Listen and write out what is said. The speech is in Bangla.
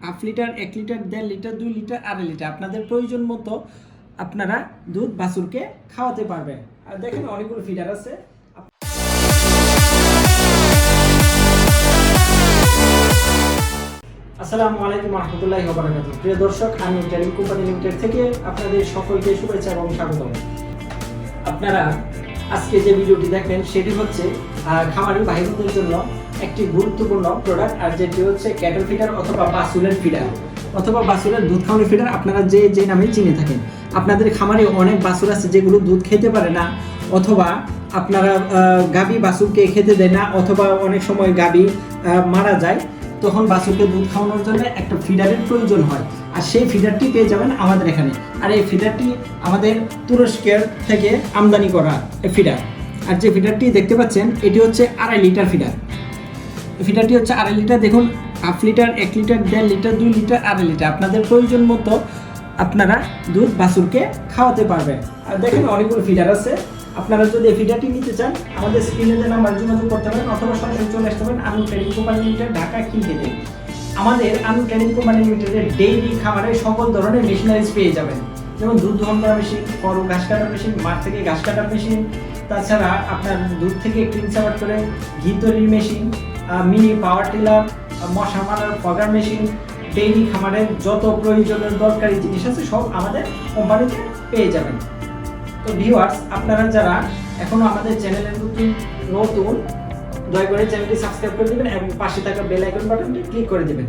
Half litre, 1 litre, 1.5 litre, 2 litre, 2.5 litre আপনাদের প্রয়োজন মতো আপনারা দুধ বাছুরকে খাওয়াতে পারবেন। আর দেখেন অনেকগুলো ফিডার আছে। আসসালামু আলাইকুম ওয়া রাহমাতুল্লাহি ওয়া বারাকাতুহু। প্রিয় দর্শক, আমি ট্রেডিং কোম্পানি লিমিটেড থেকে আপনাদের সকলকে শুভেচ্ছা এবং স্বাগতম। আপনারা আজকে যে ভিডিওটি দেখবেন সেটি হচ্ছে খামারি ভাইদের জন্য একটি গুরুত্বপূর্ণ প্রোডাক্ট, আর যেটি হচ্ছে ক্যাটল ফিডার অথবা বাছুরের ফিডার অথবা বাছুরের দুধ খাওয়ানোর ফিডার, আপনারা যে নামে চিনে থাকেন। আপনাদের খামারে অনেক বাছুর আছে যেগুলো দুধ খেতে পারে না, অথবা আপনারা গাভী বাছুরকে খেতে দেয় না, অথবা অনেক সময় গাভী মারা যায়, তখন বাছুরকে দুধ খাওয়ানোর জন্য একটা ফিডারের প্রয়োজন হয়। আর সেই ফিডারটি পেয়ে যাবেন আমাদের এখানে। আর এই ফিডারটি আমাদের তুরস্কের থেকে আমদানি করা ফিডার। আর যে ফিডারটি দেখতে পাচ্ছেন এটি হচ্ছে 2.5 লিটার ফিডার। ফিডারটি হচ্ছে 2.5 লিটার। দেখুন, half litre, 1 litre, 1.5 litre, 2 litre, 2.5 litre আপনাদের প্রয়োজন মতো আপনারা দুধ বাছুরকে খাওয়াতে পারবেন। আর দেখেন অনেকগুলো ফিডার আছে। আপনারা যদি এই ফিডারটি নিতে চান আমাদের স্ক্রিনে যে নাম্বার যোগাযোগ করতে পারেন, অথবা সরাসরি চলে আসতে পারেন আনু ট্রেডিং কোম্পানি লিমিটেড, ঢাকা খিলগেটে। আমাদের আনু ট্রেডিং কোম্পানি লিমিটেডের ডেইলি খামারে সকল ধরনের মেশিনারিজ পেয়ে যাবেন, যেমন দুধ দহন করা মেশিন, গরু ঘাস কাটার মেশিন, মাঠ থেকে ঘাস কাটার মেশিন, তাছাড়া আপনার দুধ থেকে ক্লিন সাবার করে ঘি তৈরির মেশিন, মিনি পাওয়ার টিলার, মশা মারার ফগার মেশিন, ডেইলি খামারের যত প্রয়োজনীয় দরকারি জিনিস আছে সব আমাদের কোম্পানিতে পেয়ে যাবেন। তো ভিউয়ার্স, আপনারা যারা এখনো আমাদের চ্যানেলে নতুন, দয়া করে চ্যানেলটি সাবস্ক্রাইব করে দিবেন এবং পাশে থাকা বেল আইকন বাটনটি ক্লিক করে দিবেন।